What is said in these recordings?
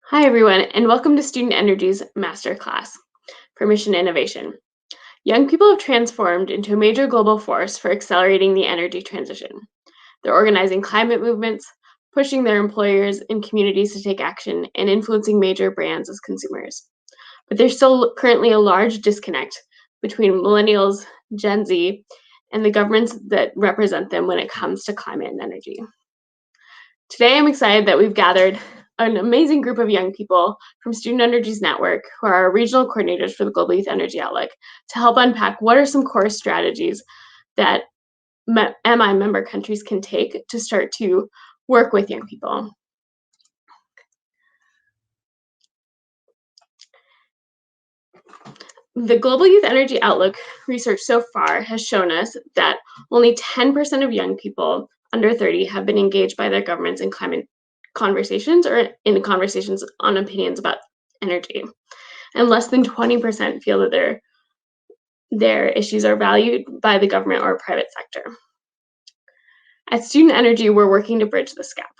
Hi, everyone, and welcome to Student Energy's Masterclass for Mission Innovation. Young people have transformed into a major global force for accelerating the energy transition. They're organizing climate movements, pushing their employers and communities to take action, and influencing major brands as consumers. But there's still currently a large disconnect between millennials, Gen Z, and the governments that represent them when it comes to climate and energy. Today, I'm excited that we've gathered an amazing group of young people from Student Energy's network, who are our regional coordinators for the Global Youth Energy Outlook, to help unpack what are some core strategies that MI member countries can take to start to work with young people. The Global Youth Energy Outlook research so far has shown us that only 10% of young people under 30 have been engaged by their governments in climate conversations or in conversations on opinions about energy. And less than 20% feel that their issues are valued by the government or private sector. At Student Energy, we're working to bridge this gap,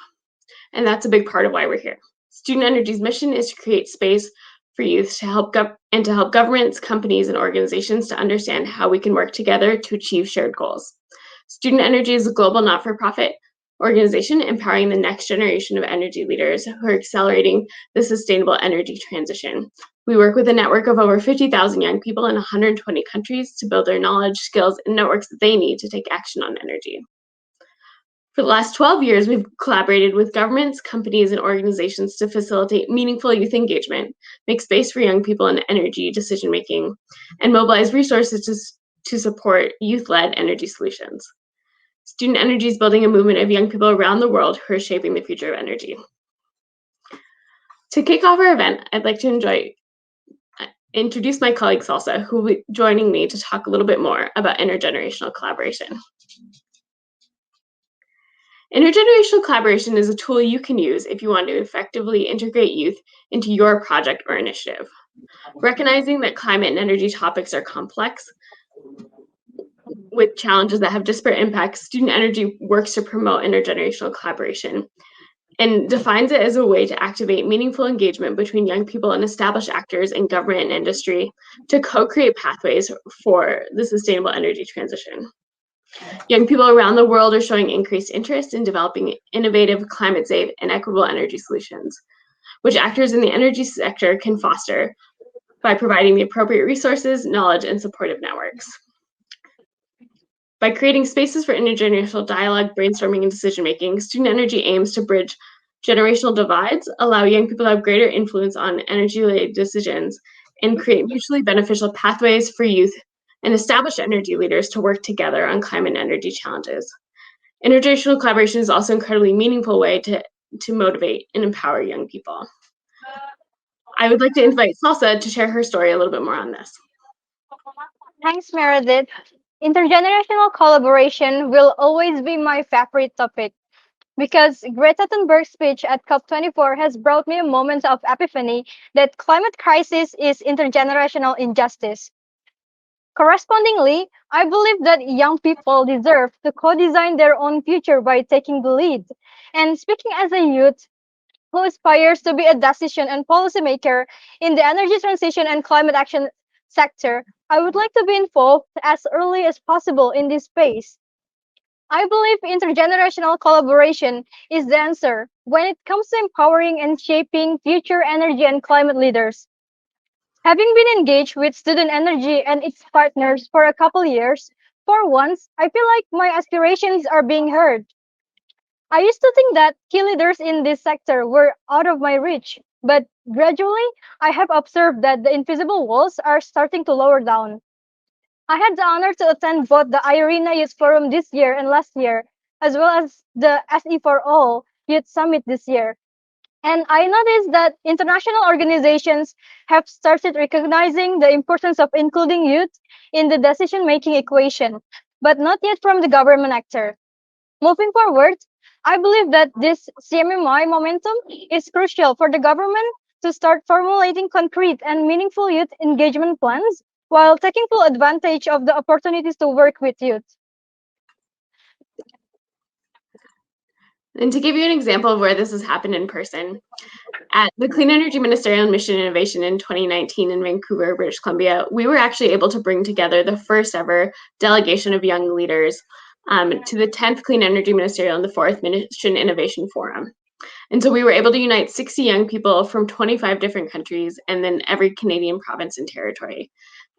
and that's a big part of why we're here. Student Energy's mission is to create space for youth to help governments, companies, and organizations to understand how we can work together to achieve shared goals. Student Energy is a global not-for-profit organization empowering the next generation of energy leaders who are accelerating the sustainable energy transition. We work with a network of over 50,000 young people in 120 countries to build their knowledge, skills, and networks that they need to take action on energy. For the last 12 years, we've collaborated with governments, companies, and organizations to facilitate meaningful youth engagement, make space for young people in energy decision-making, and mobilize resources to support youth-led energy solutions. Student Energy is building a movement of young people around the world who are shaping the future of energy. To kick off our event, I'd like to introduce my colleague Salsa, who will be joining me to talk a little bit more about intergenerational collaboration. Intergenerational collaboration is a tool you can use if you want to effectively integrate youth into your project or initiative. Recognizing that climate and energy topics are complex with challenges that have disparate impacts, Student Energy works to promote intergenerational collaboration and defines it as a way to activate meaningful engagement between young people and established actors in government and industry to co-create pathways for the sustainable energy transition. Young people around the world are showing increased interest in developing innovative, climate-safe, and equitable energy solutions, which actors in the energy sector can foster by providing the appropriate resources, knowledge, and supportive networks. By creating spaces for intergenerational dialogue, brainstorming, and decision-making, Student Energy aims to bridge generational divides, allow young people to have greater influence on energy-related decisions, and create mutually beneficial pathways for youth and established energy leaders to work together on climate and energy challenges. Intergenerational collaboration is also an incredibly meaningful way to motivate and empower young people. I would like to invite Salsa to share her story a little bit more on this. Thanks, Meredith. Intergenerational collaboration will always be my favorite topic because Greta Thunberg's speech at COP24 has brought me a moment of epiphany that climate crisis is intergenerational injustice. Correspondingly, I believe that young people deserve to co-design their own future by taking the lead. And speaking as a youth who aspires to be a decision and policymaker in the energy transition and climate action sector, I would like to be involved as early as possible in this space. I believe intergenerational collaboration is the answer when it comes to empowering and shaping future energy and climate leaders. Having been engaged with Student Energy and its partners for a couple years, for once, I feel like my aspirations are being heard. I used to think that key leaders in this sector were out of my reach, but gradually I have observed that the invisible walls are starting to lower down. I had the honor to attend both the IRENA Youth Forum this year and last year, as well as the SE for All Youth Summit this year. And I noticed that international organizations have started recognizing the importance of including youth in the decision making equation, but not yet from the government actor. Moving forward, I believe that this CMMI momentum is crucial for the government to start formulating concrete and meaningful youth engagement plans while taking full advantage of the opportunities to work with youth. And to give you an example of where this has happened in person, at the Clean Energy Ministerial Mission Innovation in 2019 in Vancouver, British Columbia, we were actually able to bring together the first ever delegation of young leaders to the 10th Clean Energy Ministerial and the 4th Mission Innovation Forum. And so we were able to unite 60 young people from 25 different countries and then every Canadian province and territory.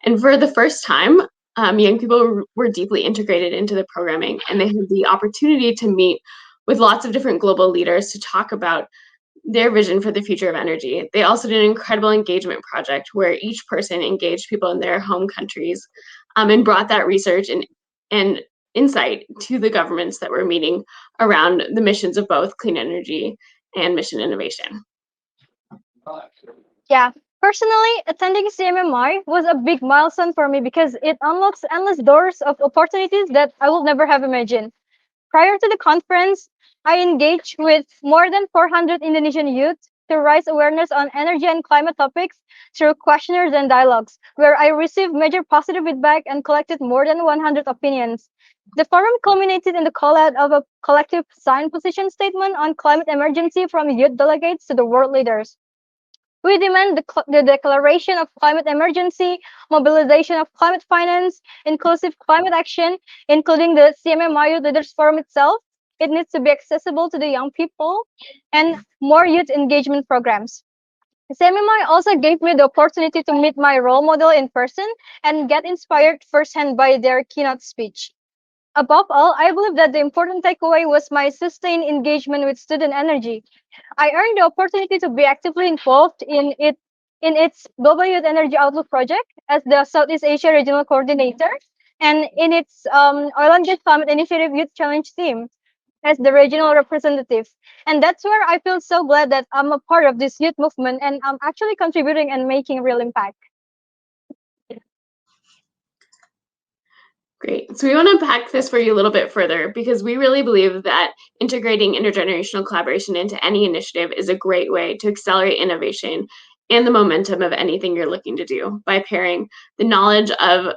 And for the first time, young people were deeply integrated into the programming, and they had the opportunity to meet with lots of different global leaders to talk about their vision for the future of energy. They also did an incredible engagement project where each person engaged people in their home countries and brought that research and insight to the governments that were meeting around the missions of both clean energy and mission innovation. Yeah. Personally, attending CMMI was a big milestone for me because it unlocks endless doors of opportunities that I would never have imagined. Prior to the conference, I engaged with more than 400 Indonesian youth to raise awareness on energy and climate topics through questionnaires and dialogues, where I received major positive feedback and collected more than 100 opinions. The forum culminated in the call out of a collective signed position statement on climate emergency from youth delegates to the world leaders. We demand the declaration of climate emergency, mobilization of climate finance, inclusive climate action, including the CMMI Leaders Forum itself. It needs to be accessible to the young people and more youth engagement programs. CMMI also gave me the opportunity to meet my role model in person and get inspired firsthand by their keynote speech. Above all, I believe that the important takeaway was my sustained engagement with student energy. I earned the opportunity to be actively involved in its Global Youth Energy Outlook project as the Southeast Asia Regional Coordinator and in its Oil and Gas Climate Initiative Youth Challenge team as the regional representative. And that's where I feel so glad that I'm a part of this youth movement and I'm actually contributing and making real impact. Great. So we want to unpack this for you a little bit further because we really believe that integrating intergenerational collaboration into any initiative is a great way to accelerate innovation and the momentum of anything you're looking to do by pairing the knowledge of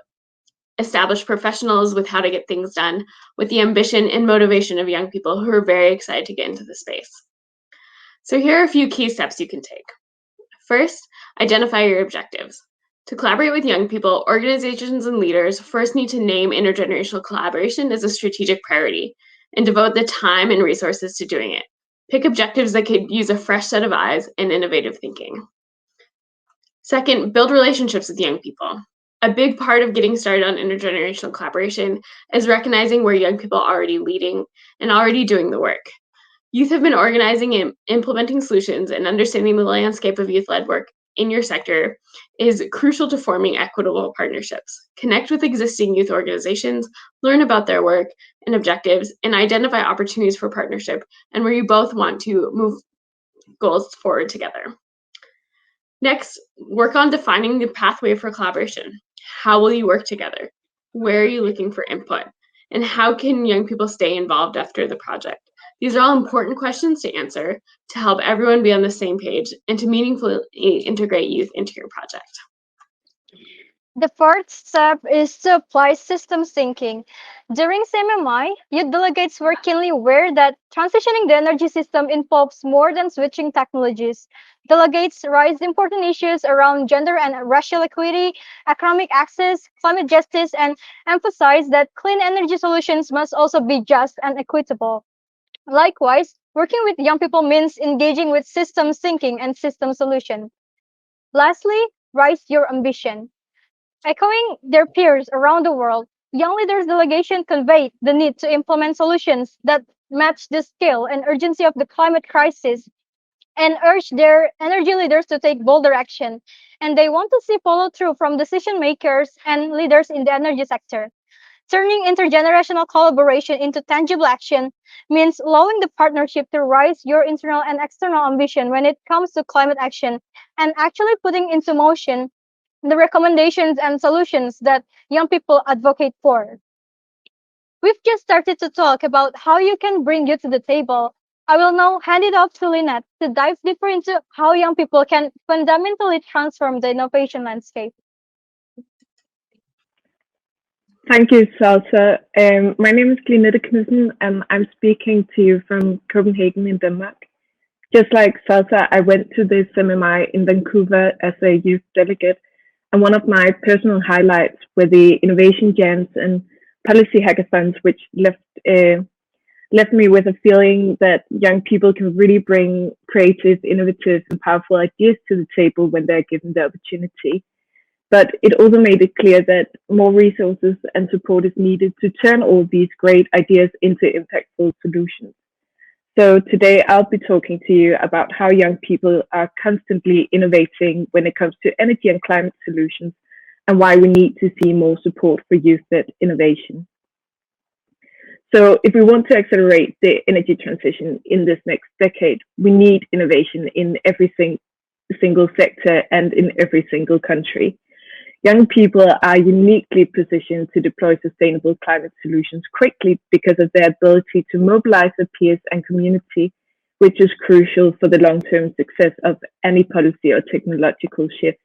established professionals with how to get things done with the ambition and motivation of young people who are very excited to get into the space. So here are a few key steps you can take. First, identify your objectives. To collaborate with young people, organizations and leaders first need to name intergenerational collaboration as a strategic priority and devote the time and resources to doing it. Pick objectives that could use a fresh set of eyes and innovative thinking. Second, build relationships with young people. A big part of getting started on intergenerational collaboration is recognizing where young people are already leading and already doing the work. Youth have been organizing and implementing solutions, and understanding the landscape of youth led work in your sector is crucial to forming equitable partnerships. Connect with existing youth organizations, learn about their work and objectives, and identify opportunities for partnership and where you both want to move goals forward together. Next, work on defining the pathway for collaboration. How will you work together? Where are you looking for input? And how can young people stay involved after the project? These are all important questions to answer to help everyone be on the same page and to meaningfully integrate youth into your project. The fourth step is to apply systems thinking. During CMMI, youth delegates were keenly aware that transitioning the energy system involves more than switching technologies. Delegates raised important issues around gender and racial equity, economic access, climate justice, and emphasized that clean energy solutions must also be just and equitable. Likewise, working with young people means engaging with systems thinking and system solution. Lastly, raise your ambition. Echoing their peers around the world, Young Leaders Delegation conveyed the need to implement solutions that match the scale and urgency of the climate crisis and urged their energy leaders to take bolder action. And they want to see follow through from decision makers and leaders in the energy sector. Turning intergenerational collaboration into tangible action means allowing the partnership to rise your internal and external ambition when it comes to climate action and actually putting into motion the recommendations and solutions that young people advocate for. We've just started to talk about how you can bring you to the table. I will now hand it off to Lynette to dive deeper into how young people can fundamentally transform the innovation landscape. Thank you, Salsa. My name is Glenette Knudsen, and I'm speaking to you from Copenhagen in Denmark. Just like Salsa, I went to the CMMI in Vancouver as a youth delegate, and one of my personal highlights were the innovation jams and policy hackathons, which left me with a feeling that young people can really bring creative, innovative, and powerful ideas to the table when they're given the opportunity. But it also made it clear that more resources and support is needed to turn all these great ideas into impactful solutions. So today I'll be talking to you about how young people are constantly innovating when it comes to energy and climate solutions and why we need to see more support for youth-led innovation. So if we want to accelerate the energy transition in this next decade, we need innovation in every single sector and in every single country. Young people are uniquely positioned to deploy sustainable climate solutions quickly because of their ability to mobilize their peers and community, which is crucial for the long-term success of any policy or technological shift.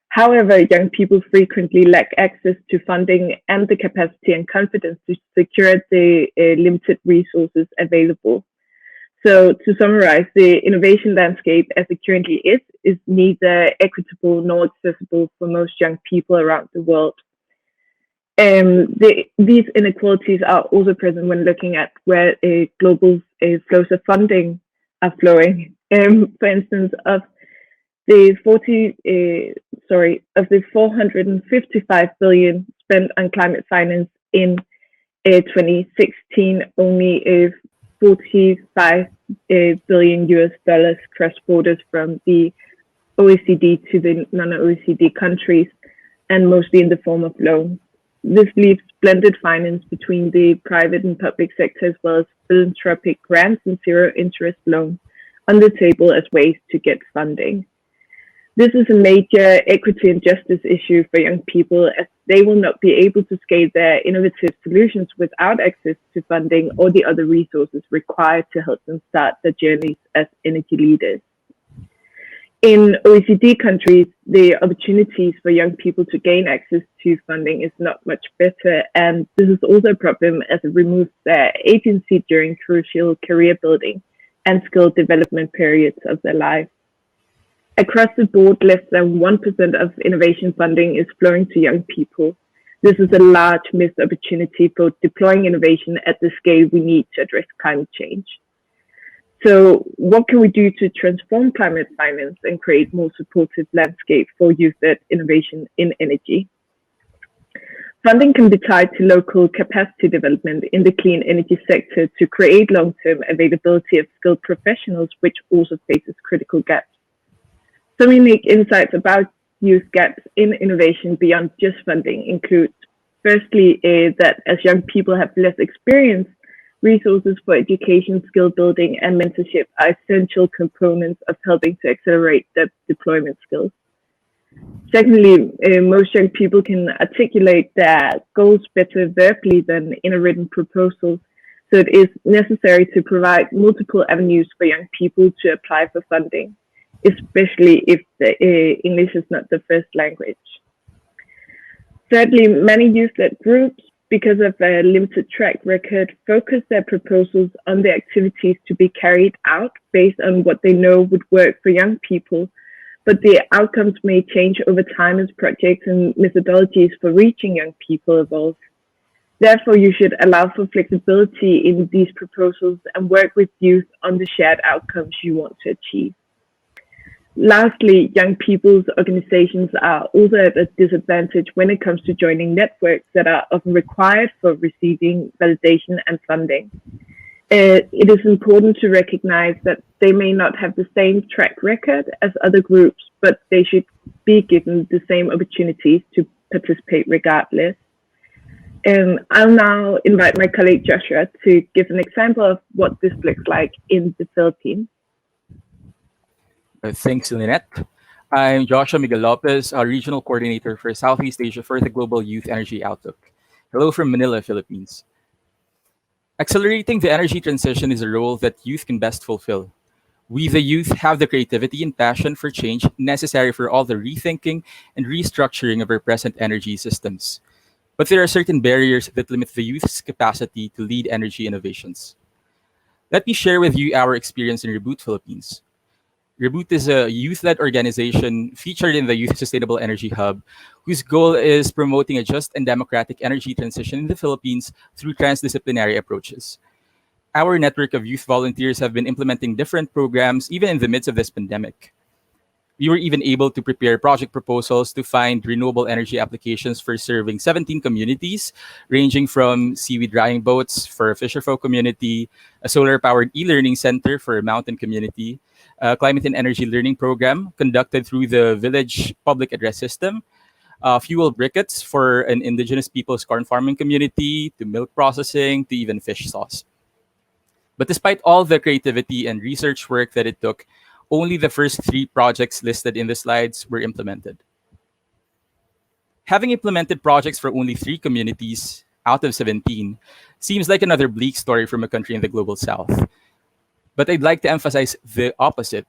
However, young people frequently lack access to funding and the capacity and confidence to secure the limited resources available. So to summarize, the innovation landscape as it currently is neither equitable nor accessible for most young people around the world. These inequalities are also present when looking at where global flows of funding are flowing. For instance, of the 455 billion spent on climate finance in 2016, only 45 billion US dollars cross borders from the OECD to the non-OECD countries, and mostly in the form of loans. This leaves blended finance between the private and public sector, as well as philanthropic grants and zero interest loans on the table as ways to get funding. This is a major equity and justice issue for young people, as they will not be able to scale their innovative solutions without access to funding or the other resources required to help them start their journeys as energy leaders. In OECD countries, the opportunities for young people to gain access to funding is not much better, and this is also a problem as it removes their agency during crucial career building and skill development periods of their life. Across the board, less than 1% of innovation funding is flowing to young people. This is a large missed opportunity for deploying innovation at the scale we need to address climate change. So what can we do to transform climate finance and create more supportive landscape for youth-led innovation in energy? Funding can be tied to local capacity development in the clean energy sector to create long-term availability of skilled professionals, which also faces critical gaps. Some unique insights about youth gaps in innovation beyond just funding include, firstly, that as young people have less experience, resources for education, skill building, and mentorship are essential components of helping to accelerate their deployment skills. Secondly, most young people can articulate their goals better verbally than in a written proposal, so it is necessary to provide multiple avenues for young people to apply for funding, especially if English is not the first language. Thirdly, many youth-led groups, because of a limited track record, focus their proposals on the activities to be carried out based on what they know would work for young people, but the outcomes may change over time as projects and methodologies for reaching young people evolve. Therefore, you should allow for flexibility in these proposals and work with youth on the shared outcomes you want to achieve. Lastly, young people's organizations are also at a disadvantage when it comes to joining networks that are often required for receiving validation and funding. It is important to recognize that they may not have the same track record as other groups, but they should be given the same opportunities to participate regardless. I'll now invite my colleague Joshua to give an example of what this looks like in the Philippines. Thanks, Lynette. I'm Joshua Miguel Lopez, a regional coordinator for Southeast Asia for the Global Youth Energy Outlook. Hello from Manila, Philippines. Accelerating the energy transition is a role that youth can best fulfill. We, the youth, have the creativity and passion for change necessary for all the rethinking and restructuring of our present energy systems. but there are certain barriers that limit the youth's capacity to lead energy innovations. Let me share with you our experience in Reboot Philippines. Reboot is a youth-led organization featured in the Youth Sustainable Energy Hub, whose goal is promoting a just and democratic energy transition in the Philippines through transdisciplinary approaches. Our network of youth volunteers have been implementing different programs even in the midst of this pandemic. We were even able to prepare project proposals to find renewable energy applications for serving 17 communities, ranging from seaweed drying boats for a fisherfolk community, a solar-powered e-learning center for a mountain community, a climate and energy learning program conducted through the village public address system, fuel briquettes for an indigenous people's corn farming community, to milk processing, to even fish sauce. But despite all the creativity and research work that it took, only the first 3 projects listed in the slides were implemented. Having implemented projects for only 3 communities out of 17 seems like another bleak story from a country in the global south. But I'd like to emphasize the opposite,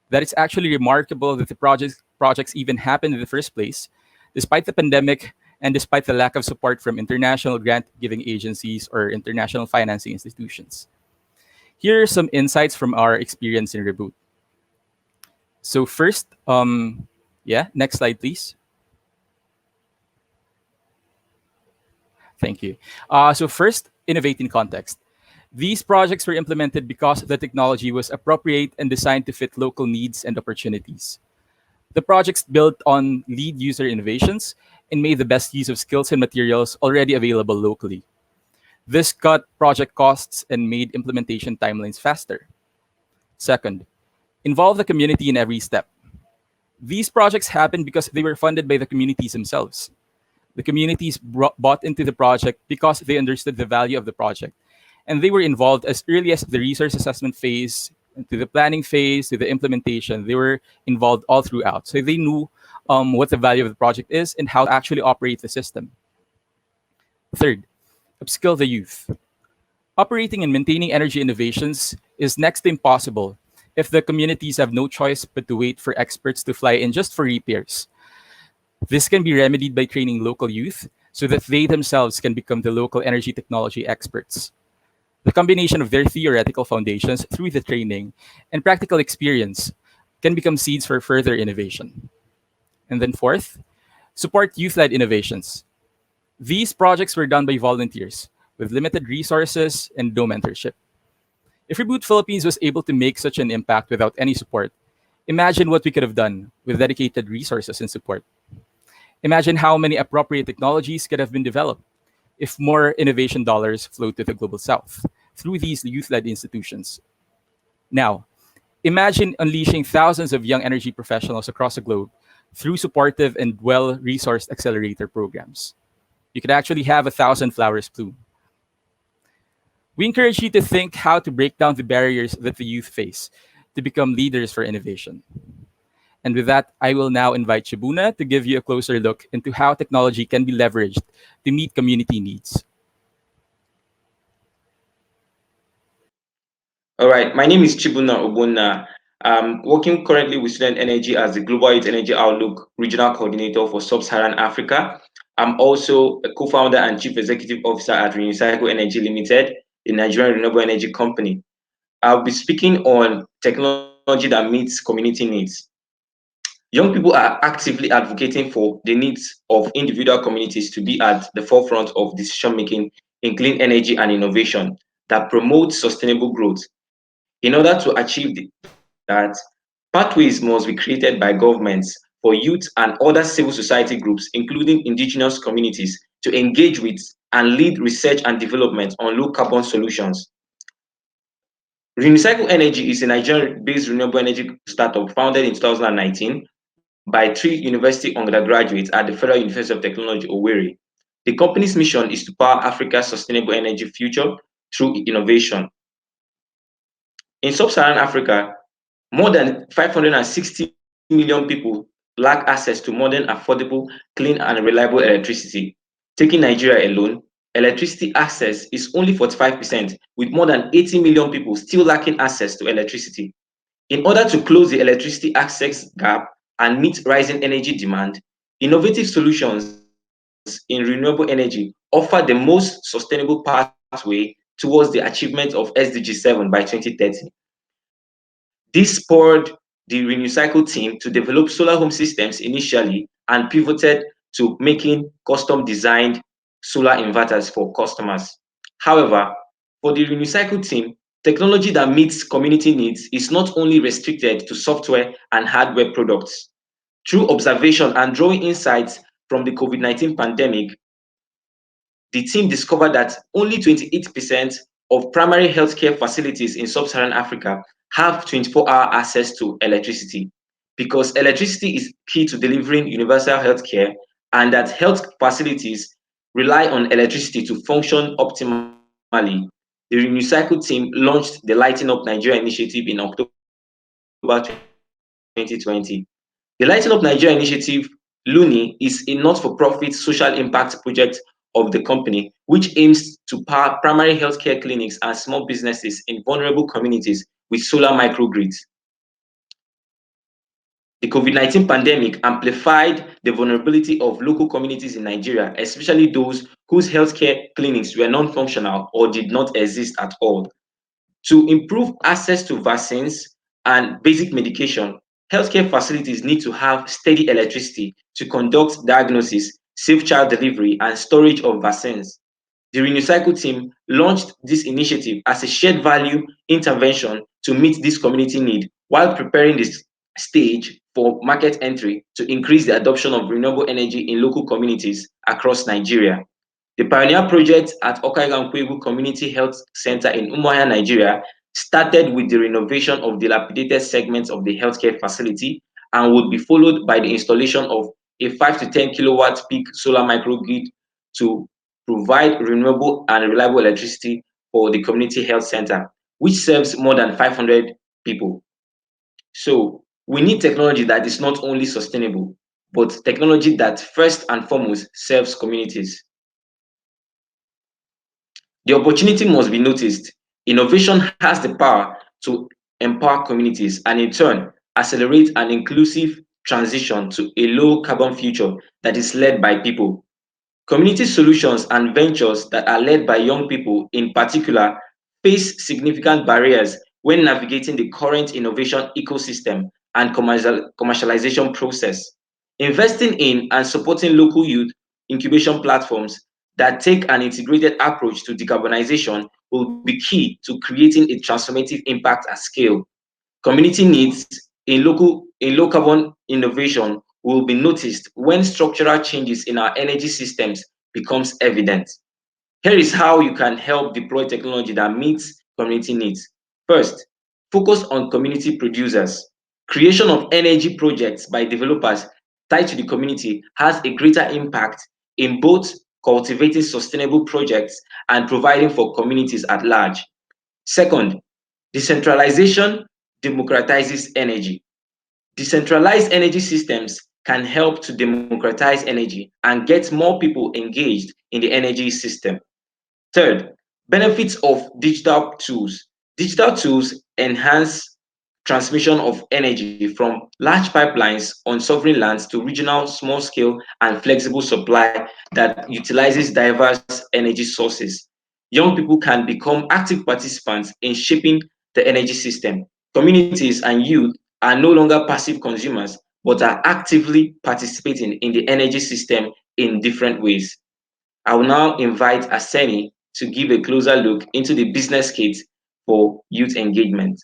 that it's actually remarkable that the projects even happened in the first place, despite the pandemic and despite the lack of support from international grant-giving agencies or international financing institutions. Here are some insights from our experience in Reboot. So first, next slide, please. Thank you. So first, innovate in context. These projects were implemented because the technology was appropriate and designed to fit local needs and opportunities. The projects built on lead user innovations and made the best use of skills and materials already available locally. This cut project costs and made implementation timelines faster. Second, involve the community in every step. These projects happened because they were funded by the communities themselves. The communities bought into the project because they understood the value of the project, and they were involved as early as the resource assessment phase, to the planning phase, to the implementation. They were involved all throughout. So they knew what the value of the project is and how to actually operate the system. Third, upskill the youth. Operating and maintaining energy innovations is next to impossible if the communities have no choice but to wait for experts to fly in just for repairs. This can be remedied by training local youth so that they themselves can become the local energy technology experts. The combination of their theoretical foundations through the training and practical experience can become seeds for further innovation. And then fourth, support youth-led innovations. These projects were done by volunteers with limited resources and no mentorship. If Reboot Philippines was able to make such an impact without any support, imagine what we could have done with dedicated resources and support. Imagine how many appropriate technologies could have been developed if more innovation dollars flowed to the global south through these youth-led institutions. Now, imagine unleashing thousands of young energy professionals across the globe through supportive and well-resourced accelerator programs. You could actually have 1,000 flowers bloom. We encourage you to think how to break down the barriers that the youth face to become leaders for innovation. And with that, I will now invite Shibuna to give you a closer look into how technology can be leveraged to meet community needs. All right, my name is Chibuna Obuna. I'm working currently with Student Energy as the Global Youth Energy Outlook Regional Coordinator for Sub-Saharan Africa. I'm also a co-founder and chief executive officer at Recycle Energy Limited, a Nigerian renewable energy company. I'll be speaking on technology that meets community needs. Young people are actively advocating for the needs of individual communities to be at the forefront of decision-making in clean energy and innovation that promotes sustainable growth. In order to achieve that, pathways must be created by governments for youth and other civil society groups, including indigenous communities, to engage with and lead research and development on low carbon solutions. Recycle Energy is a Nigerian-based renewable energy startup founded in 2019 by 3 university undergraduates at the Federal University of Technology, Owerri. The company's mission is to power Africa's sustainable energy future through innovation. In sub-Saharan Africa, more than 560 million people lack access to modern, affordable, clean, and reliable electricity. Taking Nigeria alone, electricity access is only 45%, with more than 80 million people still lacking access to electricity. In order to close the electricity access gap and meet rising energy demand, innovative solutions in renewable energy offer the most sustainable pathway towards the achievement of SDG 7 by 2030. This spurred the Renecycle team to develop solar home systems initially and pivoted to making custom designed solar inverters for customers. However, for the Renecycle team, technology that meets community needs is not only restricted to software and hardware products. Through observation and drawing insights from the COVID-19 pandemic, the team discovered that only 28% of primary healthcare facilities in sub-Saharan Africa have 24-hour access to electricity, because electricity is key to delivering universal healthcare, and that health facilities rely on electricity to function optimally. The Renecycle team launched the Lighting Up Nigeria initiative in October 2020. The Lighting Up Nigeria initiative, LUNI, is a not-for-profit social impact project of the company, which aims to power primary healthcare clinics and small businesses in vulnerable communities with solar microgrids. The COVID-19 pandemic amplified the vulnerability of local communities in Nigeria, especially those whose healthcare clinics were non-functional or did not exist at all. To improve access to vaccines and basic medication, healthcare facilities need to have steady electricity to conduct diagnosis, safe child delivery, and storage of vaccines. The Renecycle team launched this initiative as a shared value intervention to meet this community need while preparing this stage for market entry to increase the adoption of renewable energy in local communities across Nigeria. The Pioneer project at Okaiga Community Health Center in Umuahia, Nigeria, started with the renovation of dilapidated segments of the healthcare facility and would be followed by the installation of a 5 to 10 kilowatt peak solar microgrid to provide renewable and reliable electricity for the community health center, which serves more than 500 people. So we need technology that is not only sustainable, but technology that first and foremost serves communities. The opportunity must be noticed. Innovation has the power to empower communities and in turn accelerate an inclusive transition to a low carbon future that is led by people. Community solutions and ventures that are led by young people in particular face significant barriers when navigating the current innovation ecosystem and commercialization process. Investing in and supporting local youth incubation platforms that take an integrated approach to decarbonization will be key to creating a transformative impact at scale. Community needs in low carbon innovation will be noticed when structural changes in our energy systems becomes evident. Here is how you can help deploy technology that meets community needs. First, focus on community producers. Creation of energy projects by developers tied to the community has a greater impact in both cultivating sustainable projects and providing for communities at large. Second, decentralization democratizes energy. Decentralized energy systems can help to democratize energy and get more people engaged in the energy system. Third, benefits of digital tools. Digital tools enhance transmission of energy from large pipelines on sovereign lands to regional, small scale, and flexible supply that utilizes diverse energy sources. Young people can become active participants in shaping the energy system. Communities and youth are no longer passive consumers, but are actively participating in the energy system in different ways. I will now invite Aseni to give a closer look into the business case for youth engagement.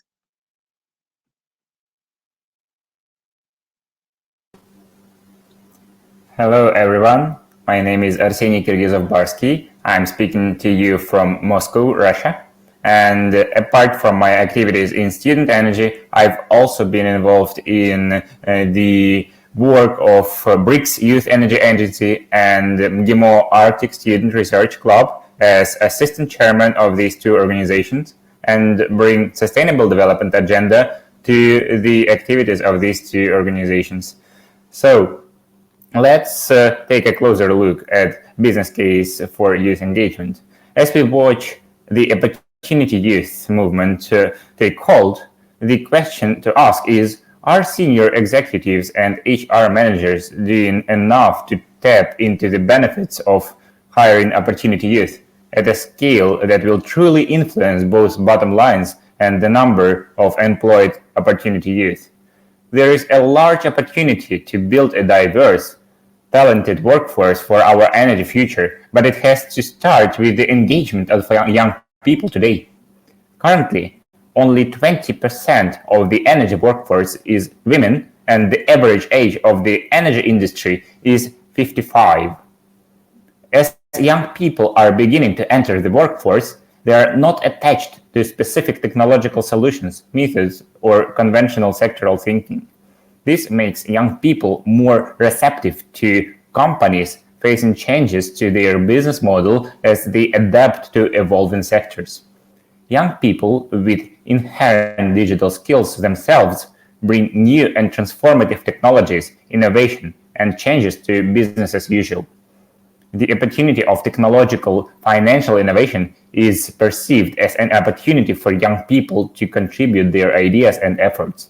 Hello, everyone. My name is Arseniy Kirgizov-Barsky. I'm speaking to you from Moscow, Russia. And apart from my activities in student energy, I've also been involved in the work of BRICS Youth Energy Agency and GIMO Arctic Student Research Club as assistant chairman of these two organizations, and bring sustainable development agenda to the activities of these two organizations. So let's take a closer look at business case for youth engagement. As we watch the Opportunity Youth movement take hold, the question to ask is, are senior executives and HR managers doing enough to tap into the benefits of hiring opportunity youth at a scale that will truly influence both bottom lines and the number of employed opportunity youth. There is a large opportunity to build a diverse, talented workforce for our energy future, but it has to start with the engagement of young people today. Currently, only 20% of the energy workforce is women, and the average age of the energy industry is 55. As young people are beginning to enter the workforce, they are not attached to specific technological solutions, methods, or conventional sectoral thinking. This makes young people more receptive to companies facing changes to their business model as they adapt to evolving sectors. Young people with inherent digital skills themselves bring new and transformative technologies, innovation, and changes to business as usual. The opportunity of technological financial innovation is perceived as an opportunity for young people to contribute their ideas and efforts.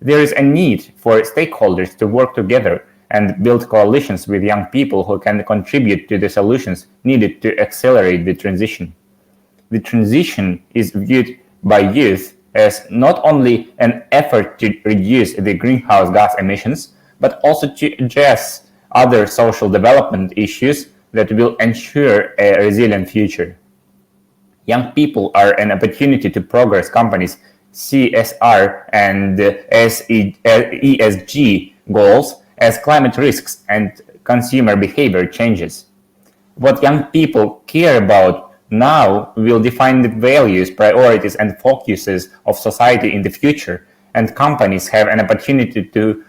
There is a need for stakeholders to work together and build coalitions with young people who can contribute to the solutions needed to accelerate the transition. The transition is viewed by youth as not only an effort to reduce the greenhouse gas emissions, but also to address other social development issues that will ensure a resilient future. Young people are an opportunity to progress companies' CSR and ESG goals as climate risks and consumer behavior changes. What young people care about now will define the values, priorities, and focuses of society in the future, and companies have an opportunity to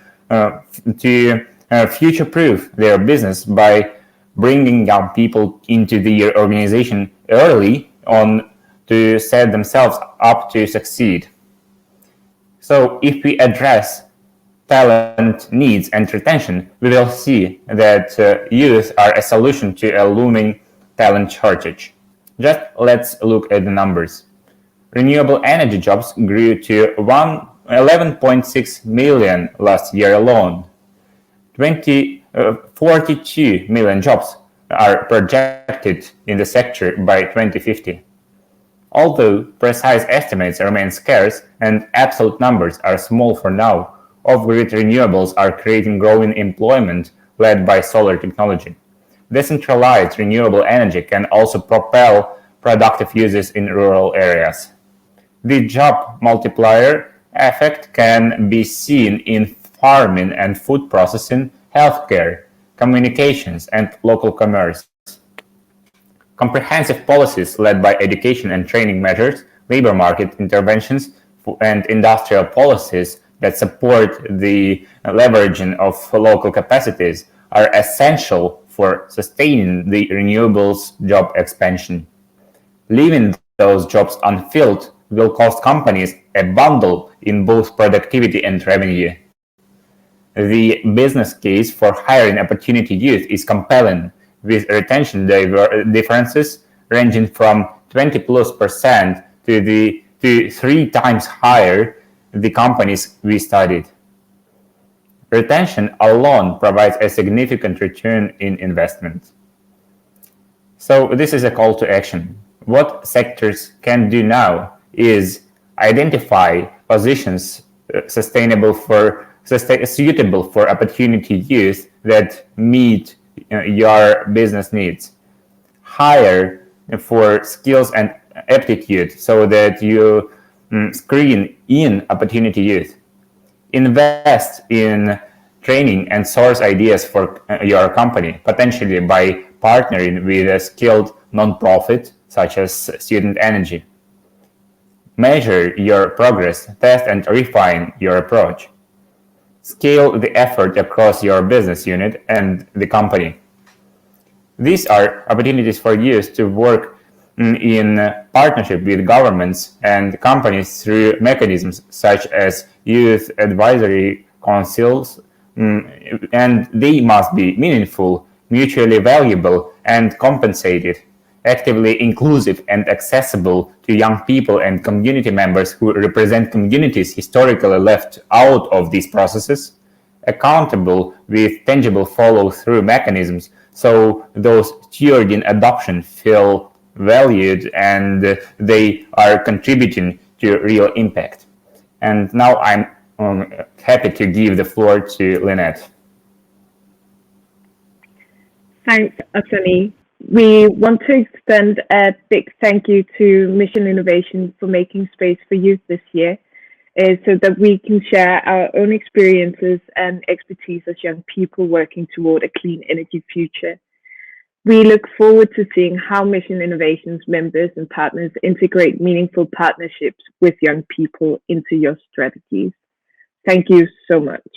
future-proof their business by bringing young people into their organization early on to set themselves up to succeed. So if we address talent needs and retention, we will see that youth are a solution to a looming talent shortage. Just let's look at the numbers. Renewable energy jobs grew to 11.6 million last year alone. 42 million jobs are projected in the sector by 2050. Although precise estimates remain scarce and absolute numbers are small for now, off-grid renewables are creating growing employment led by solar technology. Decentralized renewable energy can also propel productive uses in rural areas. The job multiplier effect can be seen in farming and food processing, healthcare, communications, and local commerce. Comprehensive policies led by education and training measures, labor market interventions, and industrial policies that support the leveraging of local capacities are essential for sustaining the renewables job expansion. Leaving those jobs unfilled will cost companies a bundle in both productivity and revenue. The business case for hiring opportunity youth is compelling, with retention differences ranging from 20+% to 3 times higher the companies we studied. Retention alone provides a significant return in investment. So this is a call to action. What sectors can do now is identify positions suitable for opportunity youth that meet your business needs. Hire for skills and aptitude so that you screen in opportunity youth. Invest in training and source ideas for your company, potentially by partnering with a skilled nonprofit such as Student Energy. Measure your progress, test and refine your approach. Scale the effort across your business unit and the company. These are opportunities for youth to work in partnership with governments and companies through mechanisms such as youth advisory councils, and they must be meaningful, mutually valuable, and compensated, actively inclusive and accessible to young people and community members who represent communities historically left out of these processes, accountable with tangible follow-through mechanisms, so those steered in adoption feel valued and they are contributing to real impact. And now I'm happy to give the floor to Lynette. Thanks, Asani. We want to extend a big thank you to Mission Innovation for making space for youth this year, so that we can share our own experiences and expertise as young people working toward a clean energy future. We look forward to seeing how Mission Innovation's members and partners integrate meaningful partnerships with young people into your strategies. Thank you so much.